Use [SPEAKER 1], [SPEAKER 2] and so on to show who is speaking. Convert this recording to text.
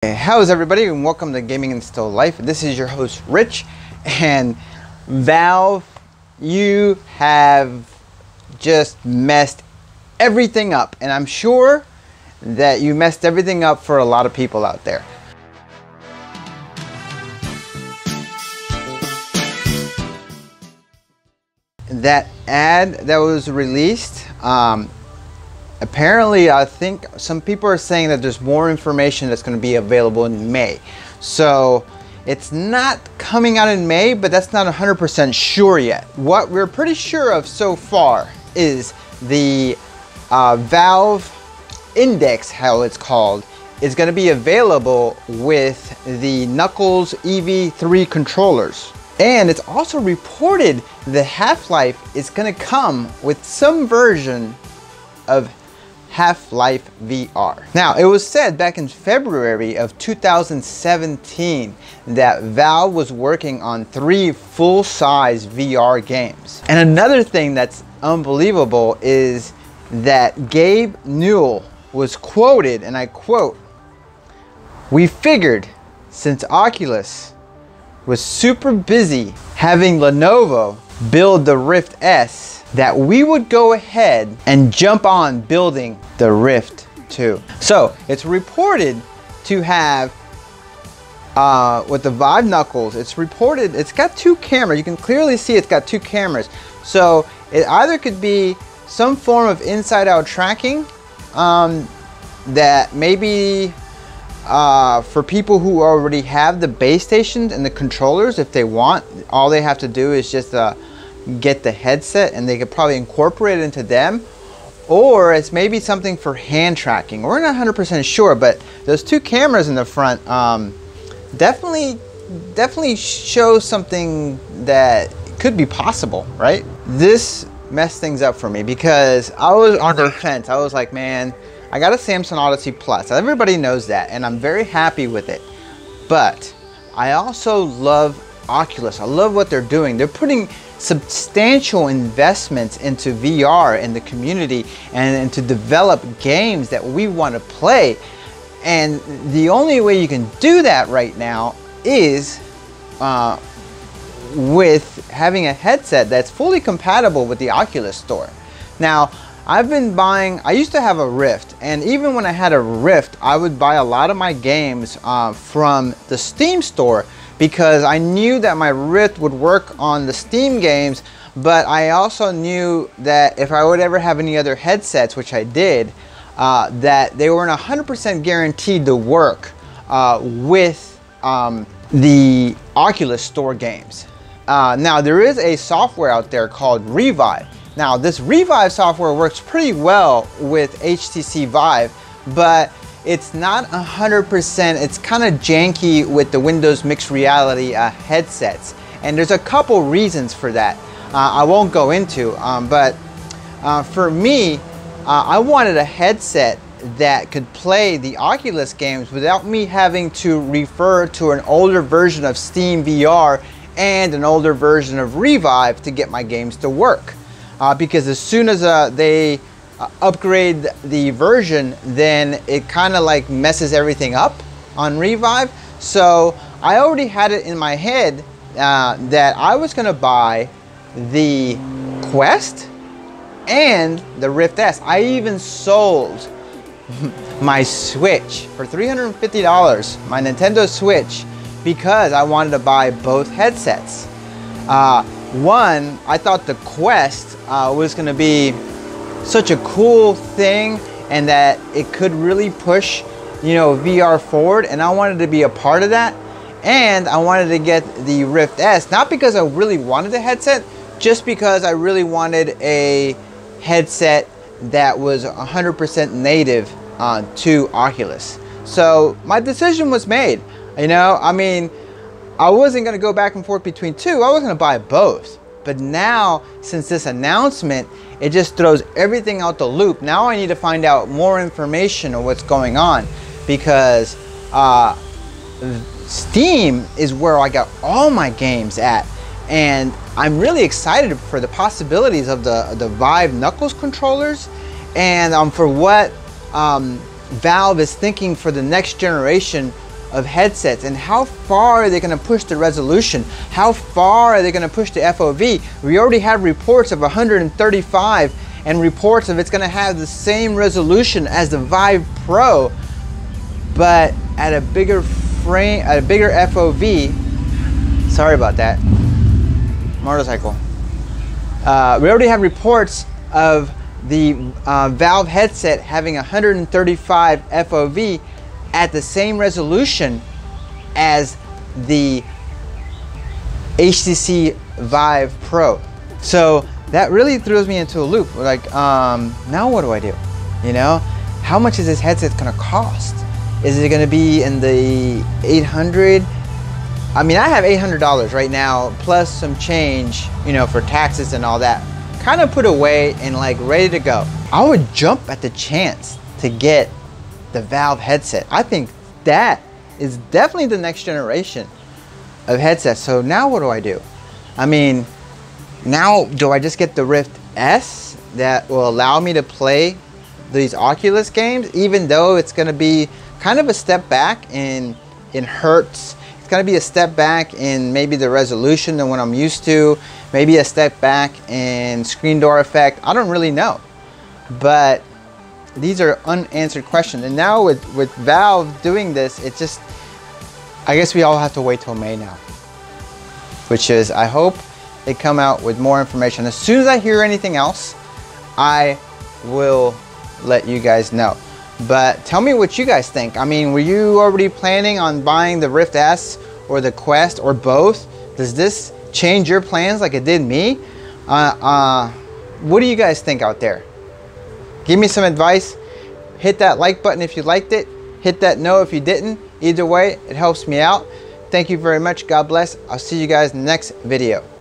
[SPEAKER 1] How's everybody, and welcome to Gaming and Still Life. This is your host Rich, and Valve, you have just messed everything up, and I'm sure that you messed everything up for a lot of people out there. That ad that was released, apparently, I think some people are saying that there's more information that's going to be available in May. So it's not coming out in May, but that's not 100% sure yet. What we're pretty sure of so far is the Valve Index, how it's called, is going to be available with the Knuckles EV3 controllers. And it's also reported that Half-Life is going to come with some version of Half-Life VR. Now, it was said back in February of 2017 that Valve was working on 3 full-size VR games. And another thing that's unbelievable is that Gabe Newell was quoted, and I quote, "We figured since Oculus was super busy having Lenovo build the Rift S, that we would go ahead and jump on building the Rift 2. So it's reported to have, with the Vive Knuckles, it's reported, it's got 2 cameras. You can clearly see it's got 2 cameras. So it either could be some form of inside-out tracking that maybe for people who already have the base stations and the controllers, if they want, all they have to do is just get the headset and they could probably incorporate it into them, or it's maybe something for hand tracking. We're not 100% sure, but those 2 cameras in the front definitely show something that could be possible, right? This messed things up for me because I was on the fence. I was like, man, I got a Samsung Odyssey Plus. Everybody knows that, and I'm very happy with it. But I also love Oculus. I love what they're doing. They're putting substantial investments into VR in the community and to develop games that we want to play. And the only way you can do that right now is with having a headset that's fully compatible with the Oculus Store. Now, I've been buying, I used to have a Rift, and even when I had a Rift, I would buy a lot of my games from the Steam store, because I knew that my Rift would work on the Steam games, but I also knew that if I would ever have any other headsets, which I did, that they weren't 100% guaranteed to work with the Oculus Store games. Now, there is a software out there called Revive. Now, this Revive software works pretty well with HTC Vive, but it's not 100%, it's kind of janky with the Windows Mixed Reality headsets. And there's a couple reasons for that. I won't go into, but for me, I wanted a headset that could play the Oculus games without me having to refer to an older version of Steam VR and an older version of Revive to get my games to work. Because as soon as they upgrade the version, then it kind of like messes everything up on Revive. So I already had it in my head that I was going to buy the Quest and the Rift S. I even sold my Switch for $350, my Nintendo Switch, because I wanted to buy both headsets. One, I thought the Quest was going to be such a cool thing, and that it could really push, you know, VR forward, and I wanted to be a part of that. And I wanted to get the Rift S, not because I really wanted a headset, just because I really wanted a headset that was 100% native to Oculus. So my decision was made. You know, I mean, I wasn't going to go back and forth between 2. I was going to buy both. But now, since this announcement, it just throws everything out the loop. Now I need to find out more information on what's going on, because Steam is where I got all my games at. And I'm really excited for the possibilities of the Vive Knuckles controllers, and for what Valve is thinking for the next generation of headsets, and how far are they going to push the resolution? How far are they going to push the FOV? We already have reports of 135 and reports of it's going to have the same resolution as the Vive Pro, but at a bigger frame, at a bigger FOV. Sorry about that. Motorcycle. We already have reports of the Valve headset having 135 FOV at the same resolution as the HTC Vive Pro. So that really throws me into a loop. Like, now what do I do? You know, how much is this headset gonna cost? Is it gonna be in the 800? I mean, I have $800 right now, plus some change, you know, for taxes and all that, kind of put away and like ready to go. I would jump at the chance to get the Valve headset. I think that is definitely the next generation of headsets. So now what do I do? I mean, now do I just get the Rift S that will allow me to play these Oculus games, even though it's gonna be kind of a step back in hertz? Going to be a step back in maybe the resolution than what I'm used to, maybe a step back in screen door effect. I don't really know, but these are unanswered questions. And now with Valve doing this, it just, I guess we all have to wait till May now, which is, I hope they come out with more information. As soon as I hear anything else, I will let you guys know. But tell me what you guys think. I mean, were you already planning on buying the Rift S or the Quest or both? Does this change your plans like it did me? What do you guys think out there? Give me some advice. Hit that like button if you liked it. Hit that no if you didn't. Either way, it helps me out. Thank you very much. God bless. I'll see you guys in the next video.